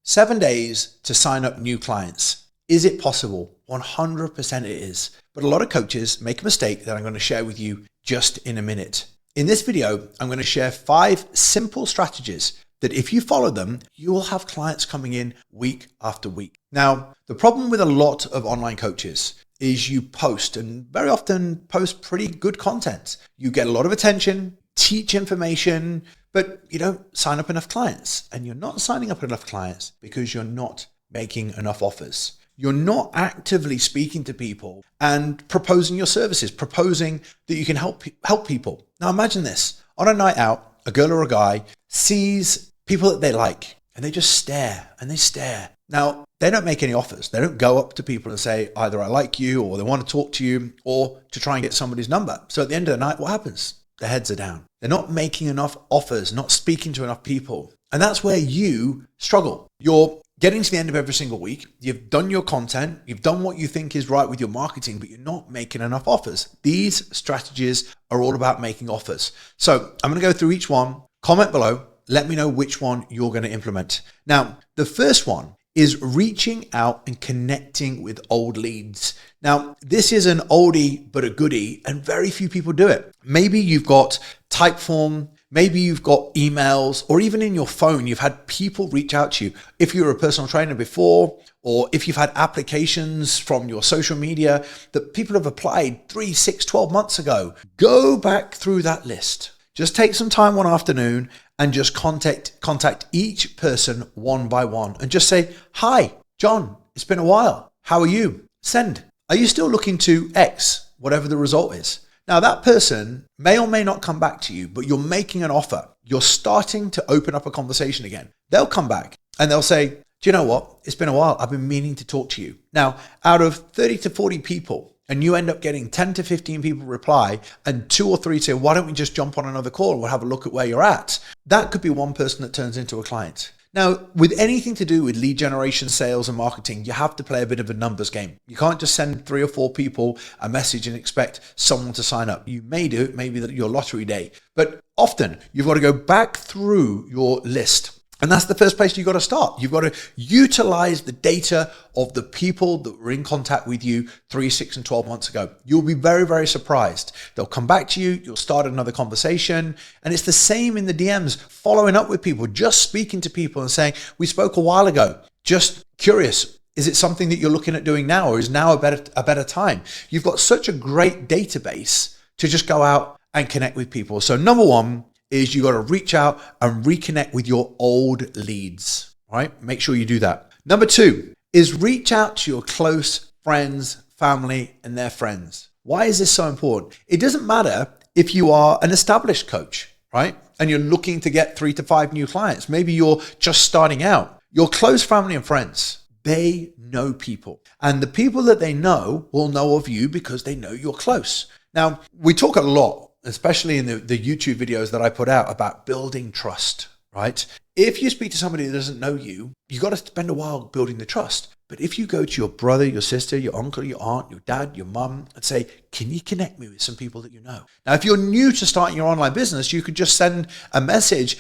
7 days to sign up new clients. Is it possible? 100% it is. But a lot of coaches make a mistake that I'm going to share with you just in a minute. In this video, I'm going to share 5 simple strategies that if you follow them, you will have clients coming in week after week. Now, the problem with a lot of online coaches is you post, and very often post pretty good content. You get a lot of attention, teach information, but you don't sign up enough clients. And you're not signing up enough clients because you're not making enough offers. You're not actively speaking to people and proposing your services, proposing that you can help people. Now imagine this, on a night out, a girl or a guy sees people that they like and they just stare and they stare. Now, they don't make any offers. They don't go up to people and say, either I like you or they want to talk to you or to try and get somebody's number. So at the end of the night, what happens? Their heads are down. They're not making enough offers, not speaking to enough people. And that's where you struggle. You're getting to the end of every single week. You've done your content. You've done what you think is right with your marketing, but you're not making enough offers. These strategies are all about making offers. So I'm going to go through each one. Comment below. Let me know which one you're going to implement. Now, the first one is reaching out and connecting with old leads. Now, this is an oldie but a goodie, and very few people do it. Maybe you've got Typeform, maybe you've got emails, or even in your phone, you've had people reach out to you. If you were a personal trainer before, or if you've had applications from your social media that people have applied 3, 6, 12 months ago, go back through that list. Just take some time one afternoon and just contact each person one by one and just say, hi, John, it's been a while. How are you? Send. Are you still looking to X, whatever the result is? Now that person may or may not come back to you, but you're making an offer. You're starting to open up a conversation again. They'll come back and they'll say, do you know what? It's been a while. I've been meaning to talk to you. Now, out of 30 to 40 people, and you end up getting 10 to 15 people reply and 2 or 3 say, why don't we just jump on another call and we'll have a look at where you're at? That could be one person that turns into a client. Now, with anything to do with lead generation, sales and marketing, you have to play a bit of a numbers game. You can't just send 3 or 4 people a message and expect someone to sign up. You may do it, maybe your lottery day, but often you've got to go back through your list. And that's the first place you've got to start. You've got to utilize the data of the people that were in contact with you 3, 6, and 12 months ago. You'll be very, very surprised. They'll come back to you. You'll start another conversation. And it's the same in the DMs, following up with people, just speaking to people and saying, we spoke a while ago, just curious. Is it something that you're looking at doing now, or is now a better time? You've got such a great database to just go out and connect with people. So number one, is you got to reach out and reconnect with your old leads, right? Make sure you do that. Number 2 is reach out to your close friends, family, and their friends. Why is this so important? It doesn't matter if you are an established coach, right? And you're looking to get 3 to 5 new clients. Maybe you're just starting out. Your close family and friends, they know people. And the people that they know will know of you because they know you're close. Now, we talk a lot, especially in the YouTube videos that I put out, about building trust, right? If you speak to somebody that doesn't know you, you got to spend a while building the trust. But if you go to your brother, your sister, your uncle, your aunt, your dad, your mum, and say, can you connect me with some people that you know? Now, if you're new to starting your online business, you could just send a message.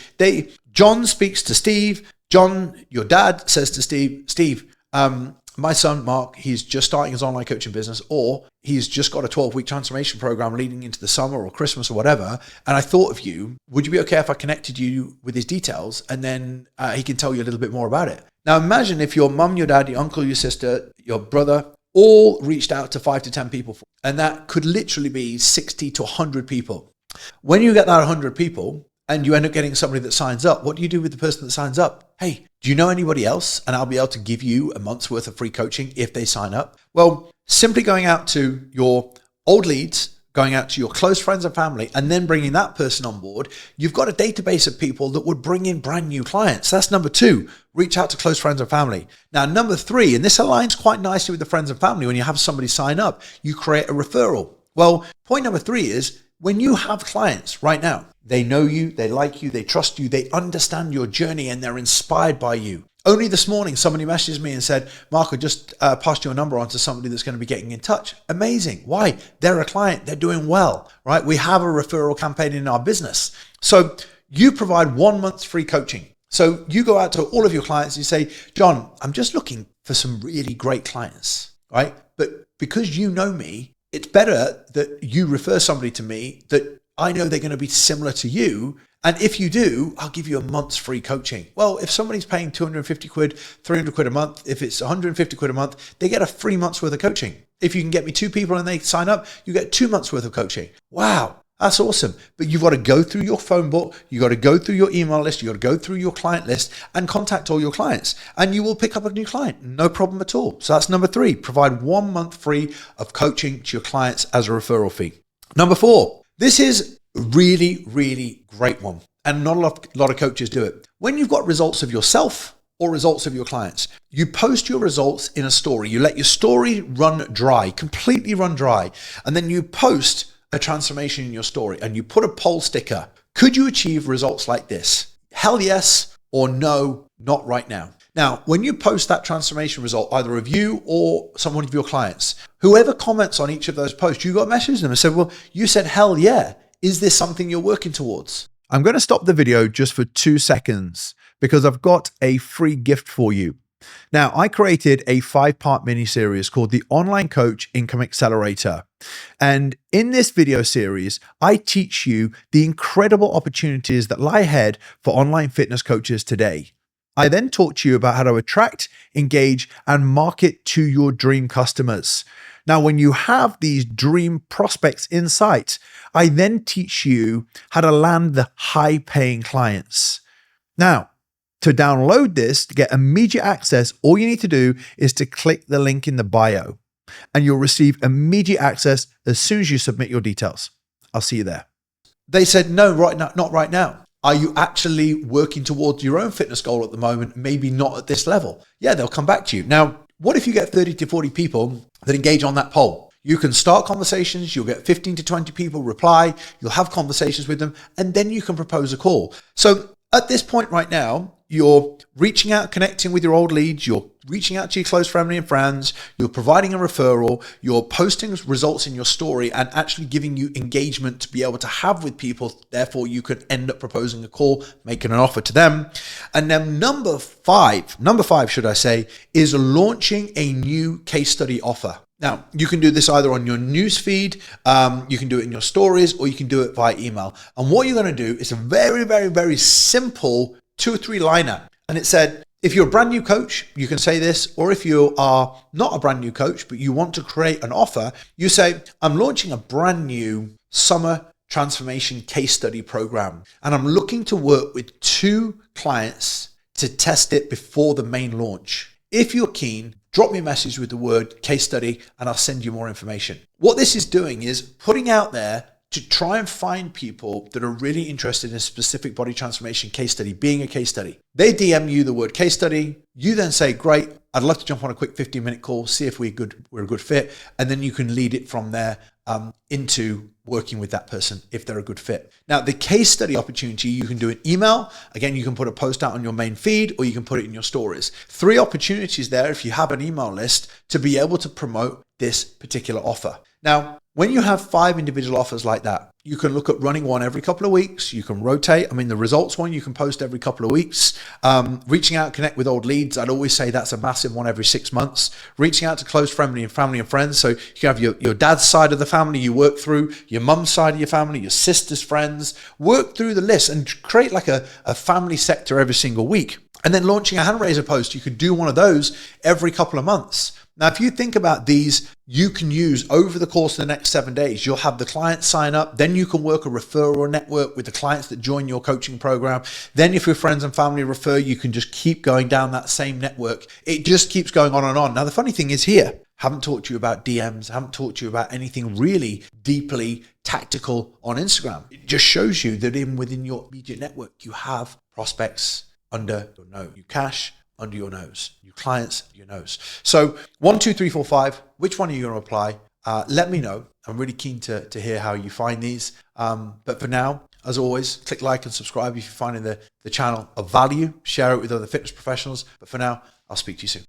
John speaks to Steve. John, your dad, says to Steve, my son, Mark, he's just starting his online coaching business, or he's just got a 12-week transformation program leading into the summer or Christmas or whatever. And I thought of you. Would you be okay if I connected you with his details? And then he can tell you a little bit more about it. Now, imagine if your mum, your dad, your uncle, your sister, your brother, all reached out to 5 to 10 people. And that could literally be 60 to 100 people. When you get that 100 people and you end up getting somebody that signs up, what do you do with the person that signs up? Hey, do you know anybody else? And I'll be able to give you a month's worth of free coaching if they sign up. Well, simply going out to your old leads, going out to your close friends and family, and then bringing that person on board, you've got a database of people that would bring in brand new clients. That's number 2, reach out to close friends and family. Now, number 3, and this aligns quite nicely with the friends and family, when you have somebody sign up, you create a referral. Well, point number 3 is when you have clients right now, they know you, they like you, they trust you, they understand your journey, and they're inspired by you. Only this morning, somebody messaged me and said, Mark, I just passed your number on to somebody that's going to be getting in touch. Amazing. Why? They're a client. They're doing well, right? We have a referral campaign in our business. So you provide 1 month's free coaching. So you go out to all of your clients and you say, John, I'm just looking for some really great clients, right? But because you know me, it's better that you refer somebody to me that I know they're going to be similar to you. And if you do, I'll give you a month's free coaching. Well, if somebody's paying 250 quid, 300 quid a month, if it's 150 quid a month, they get a 3 months worth of coaching. If you can get me 2 people and they sign up, you get 2 months worth of coaching. Wow. That's awesome. But you've got to go through your phone book. You've got to go through your email list. You've got to go through your client list and contact all your clients. And you will pick up a new client. No problem at all. So that's number 3. Provide 1 month free of coaching to your clients as a referral fee. Number 4. This is a really, really great one. And not a lot of coaches do it. When you've got results of yourself or results of your clients, you post your results in a story. You let your story run dry, completely run dry. And then you post a transformation in your story and you put a poll sticker. Could you achieve results like this? Hell yes, or no, not right now. Now, when you post that transformation result, either of you or someone of your clients, whoever comments on each of those posts, you got to message them and say, well, you said hell yeah. Is this something you're working towards? I'm going to stop the video just for 2 seconds because I've got a free gift for you. Now, I created a 5-part mini series called the Online Coach Income Accelerator. And in this video series, I teach you the incredible opportunities that lie ahead for online fitness coaches today. I then talk to you about how to attract, engage, and market to your dream customers. Now, when you have these dream prospects in sight, I then teach you how to land the high-paying clients. Now, to download this, to get immediate access, all you need to do is to click the link in the bio and you'll receive immediate access as soon as you submit your details. I'll see you there. They said, no, right now, not right now. Are you actually working towards your own fitness goal at the moment? Maybe not at this level. Yeah, they'll come back to you. Now, what if you get 30 to 40 people that engage on that poll? You can start conversations, you'll get 15 to 20 people reply, you'll have conversations with them, and then you can propose a call. So at this point right now, you're reaching out, connecting with your old leads, you're reaching out to your close family and friends, you're providing a referral, you're posting results in your story and actually giving you engagement to be able to have with people. Therefore, you could end up proposing a call, making an offer to them. And then number five, should I say, is launching a new case study offer. Now, you can do this either on your news feed, you can do it in your stories, or you can do it via email. And what you're going to do is a very, very, very simple 2 or 3 liner. And it said, if you're a brand new coach, you can say this, or if you are not a brand new coach, but you want to create an offer, you say, I'm launching a brand new summer transformation case study program. And I'm looking to work with 2 clients to test it before the main launch. If you're keen, drop me a message with the word case study and I'll send you more information. What this is doing is putting out there to try and find people that are really interested in a specific body transformation case study, being a case study. They DM you the word case study. You then say, great, I'd love to jump on a quick 15-minute call, see if we're a good fit. And then you can lead it from there into working with that person if they're a good fit. Now, the case study opportunity, you can do an email. Again, you can put a post out on your main feed or you can put it in your stories. 3 opportunities there if you have an email list to be able to promote this particular offer. Now, when you have 5 individual offers like that, you can look at running one every couple of weeks. You can rotate. I mean, the results one, you can post every couple of weeks. Reaching out, connect with old leads. I'd always say that's a massive one every 6 months. Reaching out to close family and friends. So you can have your dad's side of the family you work through, your mum's side of your family, your sister's friends. Work through the list and create like a family sector every single week. And then launching a hand raiser post. You could do one of those every couple of months. Now, if you think about these, you can use over the course of the next 7 days. You'll have the clients sign up. Then you can work a referral network with the clients that join your coaching program. Then if your friends and family refer, you can just keep going down that same network. It just keeps going on and on. Now, the funny thing is here, haven't taught you about DMs, haven't taught you about anything really deeply tactical on Instagram. It just shows you that within your immediate network, you have prospects under your nose. You cash under your nose, your clients, your nose. So 1, 2, 3, 4, 5, which one are you going to apply? Let me know. I'm really keen to hear how you find these. But for now, as always, click like and subscribe if you're finding the channel of value. Share it with other fitness professionals. But for now, I'll speak to you soon.